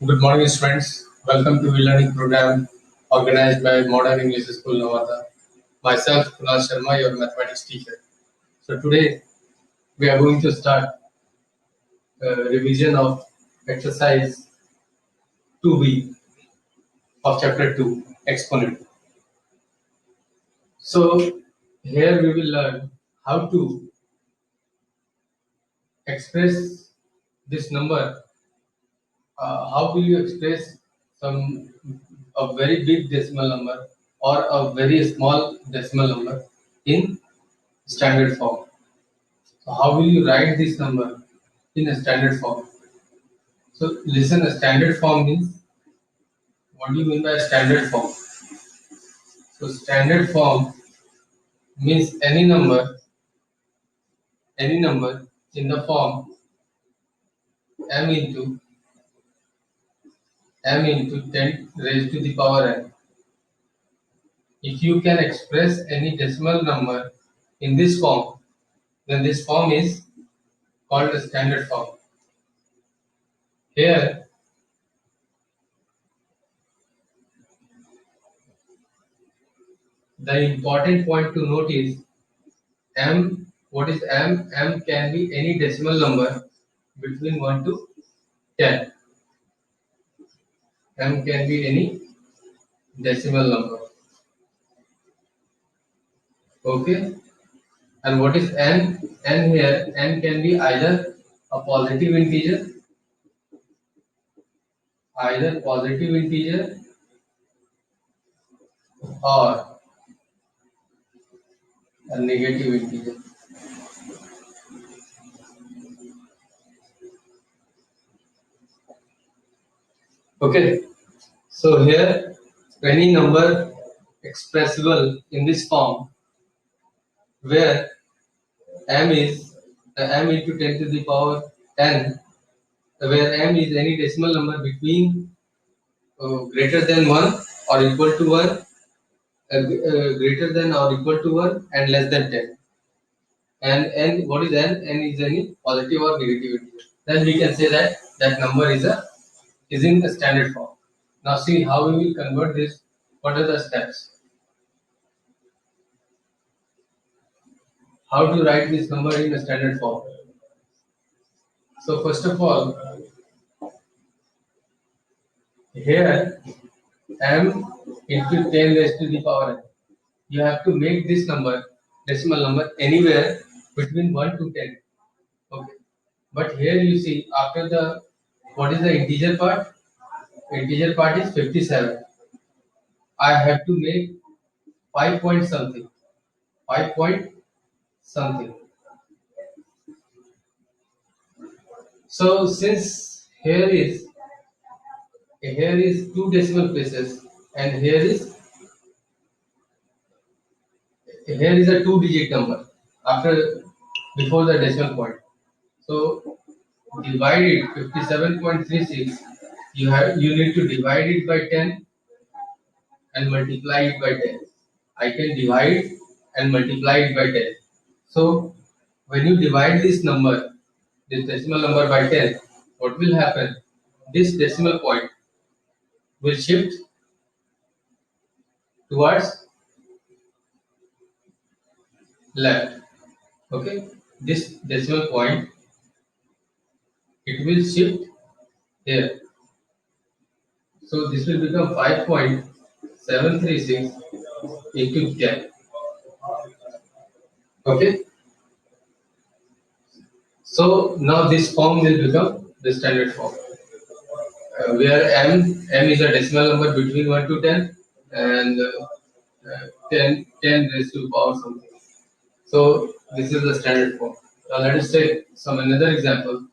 Good morning, students. Welcome to e-learning program organized by Modern English School, Navata. Myself, Kunal Sharma, your mathematics teacher. So today we are going to start revision of exercise 2b of chapter 2, exponent. So here we will learn how to express this number. How will you express some a very big decimal number or a very small decimal number in standard form? So how will you write this number in a standard form? So listen, a standard form means, what do you mean by standard form? So standard form means any number in the form m into 10 raised to the power n. If you can express any decimal number in this form, then this form is called a standard form. Here, the important point to note is m. What is m? M can be any decimal number between 1 to 10. M can be any decimal number. Okay. And what is n? N here, n can be either a positive integer, or a negative integer. Okay. So here, any number expressible in this form where m is m into 10 to the power n, where m is any decimal number between greater than 1 or equal to 1, greater than or equal to 1 and less than 10. And n, what is n? N is any positive or negative integer. Then we can say that that number is in a standard form. Now see how we will convert this. What are the steps? How to write this number in a standard form? So first of all, here m into 10 raised to the power n. You have to make this number, decimal number, anywhere between 1 to 10. Okay. But here you see, after the, what is the integer part? Integer part is 57. I have to make 5 point something. 5 point something. So since here is two decimal places and here is a two-digit number after before the decimal point. So divide it 57.36. You need to divide it by 10 and multiply it by 10. I can divide and multiply it by 10. So when you divide this number, this decimal number by 10, what will happen? This decimal point will shift towards left. Okay, this decimal point, it will shift here. So this will become 5.736 into 10. Okay, so now this form will become the standard form, where m is a decimal number between 1 to 10 and 10 raised to power something. So this is the standard form. Now let us take some another example.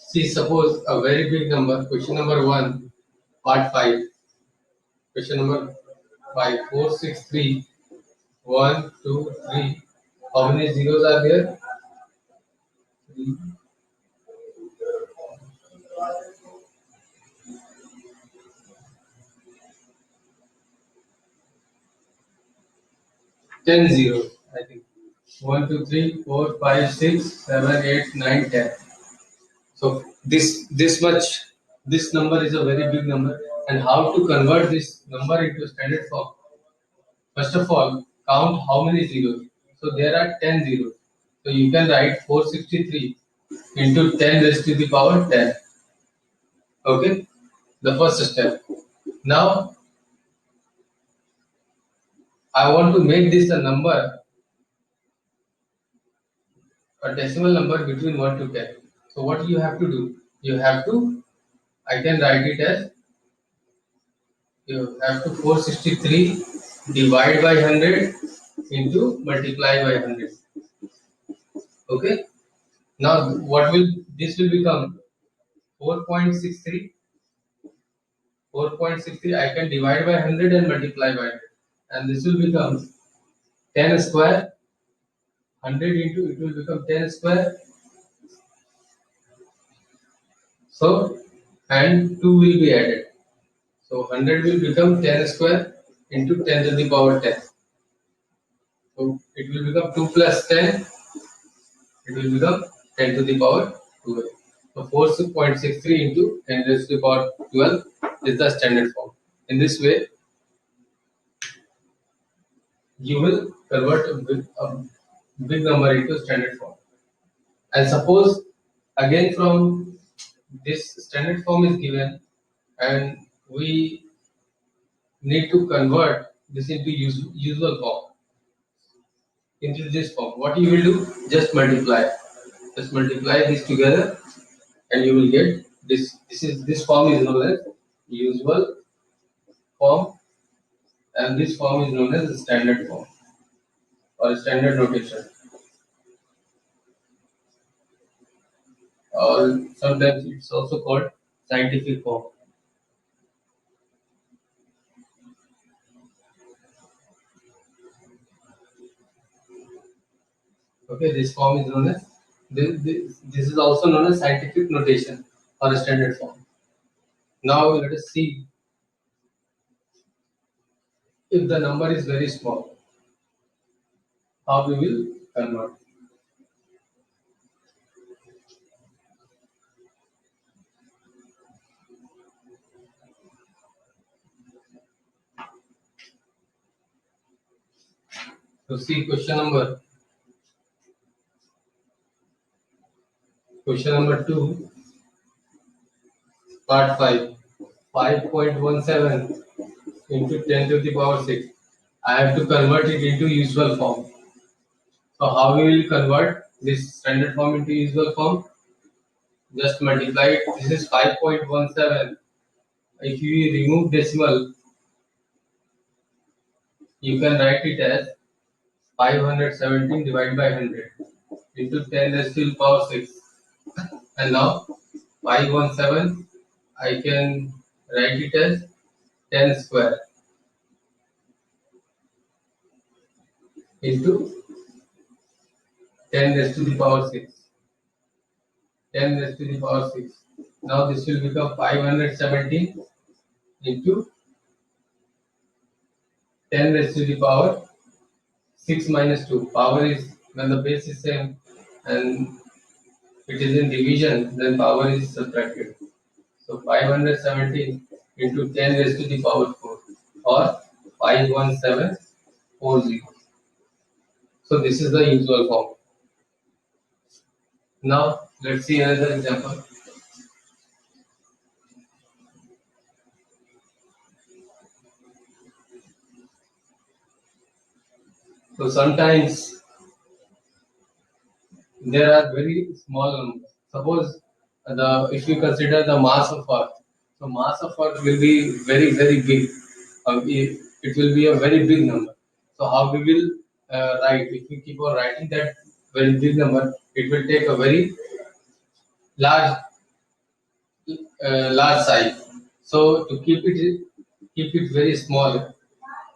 See, suppose a very big number, question number 1, part 5. Question number 5, 4, 6, 3, 1, 2, 3. How many zeros are there? 3. 10 zeros, I think. 1, 2, 3, 4, 5, 6, 7, 8, 9, 10. So this much, this number is a very big number. And how to convert this number into standard form? First of all, count how many zeros. So there are 10 zeros. So you can write 463 into 10 raised to the power 10. Okay, the first step. Now I want to make this a number, a decimal number between 1 to 10. So what you have to do? You have to, I can write it as, you have to 463 divide by 100 into multiply by 100. Okay. Now what will this will become? 4.63. 4.63 I can divide by 100 and multiply by 100, and this will become 10 square. 100 into it will become 10 square. So and 2 will be added. So 100 will become 10 square into 10 to the power 10. So it will become 2 plus 10. It will become 10 to the power 12. So 4.63 into 10 raised to the power 12 is the standard form. In this way, you will convert a big number into standard form. And suppose again from this standard form is given, and we need to convert this into usual form, into this form. What you will do? Just multiply. Just multiply this together, and you will get this. This form is known as usual form, and this form is known as standard form or standard notation, or sometimes it's also called scientific form. Okay, this form is known as this is also known as scientific notation or a standard form. Now let us see if the number is very small, how we will convert. So see question number 2, part 5, 5.17 into 10 to the power 6. I have to convert it into usual form. So how we will convert this standard form into usual form? Just multiply it. This is 5.17. If you remove decimal, you can write it as 517 divided by 100 into 10 raised to the power 6. And now 517, I can write it as 10 square into 10 raised to the power 6. 10 raised to the power 6. Now this will become 517 into 10 raised to the power 6 minus 2. Power is when the base is same and it is in division, then power is subtracted. So 517 into 10 raised to the power 4, or 51740. So this is the usual form. Now let's see another example. So sometimes there are very small numbers. Suppose if you consider the mass of Earth, so mass of Earth will be very big. It will be a very big number. So how we will write? If we keep on writing that very big number, it will take a very large large size. So to keep it very small,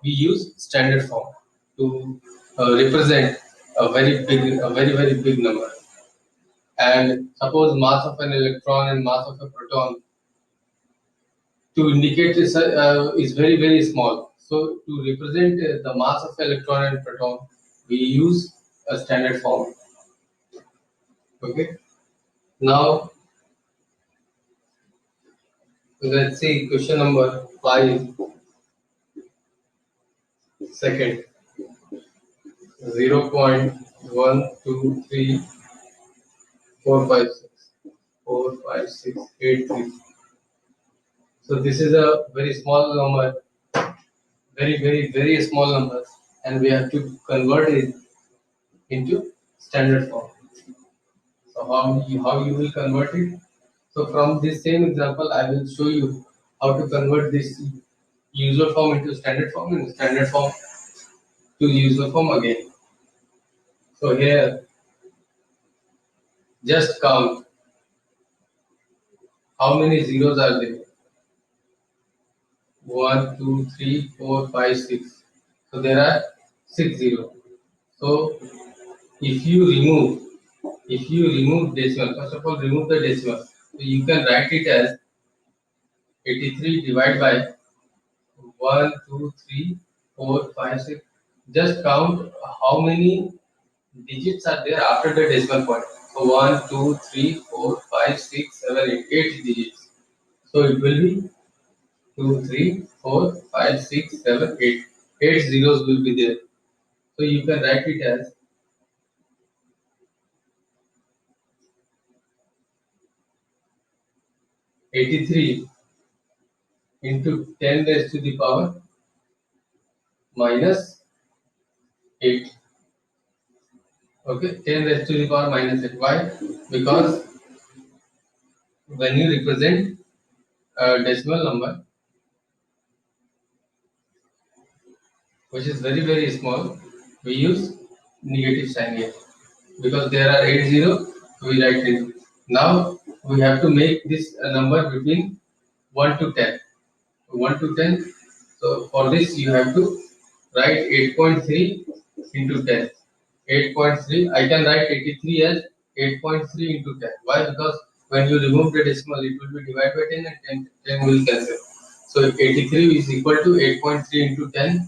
we use standard form to represent a very big number. And suppose mass of an electron and mass of a proton to indicate is very small. So to represent the mass of electron and proton, we use a standard form. Okay. Now let's see question number 5. Second, 0.12345645683. So this is a very small number, very small number, and we have to convert it into standard form. So how you will convert it? So from this same example, I will show you how to convert this usual form into standard form and standard form to usual form again. So here, just count how many zeros are there. 1, 2, 3, 4, 5, 6. So there are 6 zeros. So if you remove decimal, first of all remove the decimal. So you can write it as 83 divided by 1, 2, 3, 4, 5, 6. Just count how many digits are there after the decimal point. So 1, 2, 3, 4, 5, 6, 7, 8, 8 digits. So it will be 2, 3, 4, 5, 6, 7, 8. 8 zeros will be there. So you can write it as 83 into 10 raised to the power minus 8. Okay, 10 raised to the power minus 8. Why? Because when you represent a decimal number which is very small, we use negative sign here. Because there are 8 zeros, we write it. Now we have to make this a number between 1 to 10. 1 to 10. So for this you have to write 8.3 into 10. 8.3. I can write 83 as 8.3 into 10. Why? Because when you remove the decimal, it will be divided by 10 and 10 will cancel. So 83 is equal to 8.3 into 10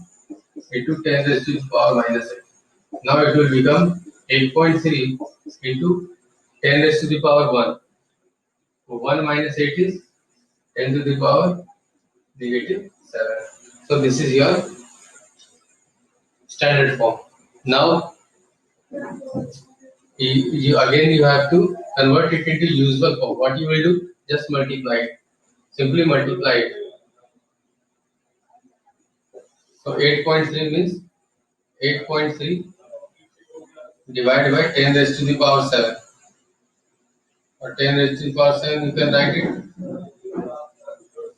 into 10 raised to the power minus 8. Now it will become 8.3 into 10 raised to the power 1. So 1 minus 8 is 10 to the power negative 7. So this is your standard form. Now you have to convert it into usual form. What you will do? Just multiply it. Simply multiply it. So 8.3 means 8.3 divided by 10 raised to the power 7. Or 10 raised to the power 7 you can write it.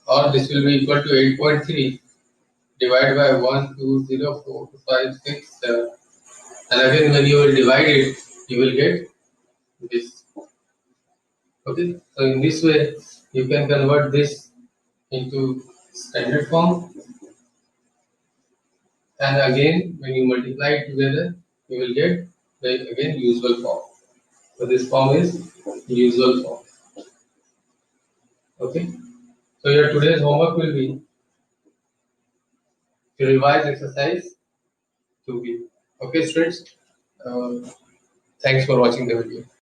Or this will be equal to 8.3 divided by 1, 2, 0, 4, 5, 6, 7. And again when you will divide it, you will get this. Okay, so in this way you can convert this into standard form, and again when you multiply it together you will get the again usual form. So this form is usual form. Okay, so your today's homework will be to revise exercise 2b. Okay students, thanks for watching the video.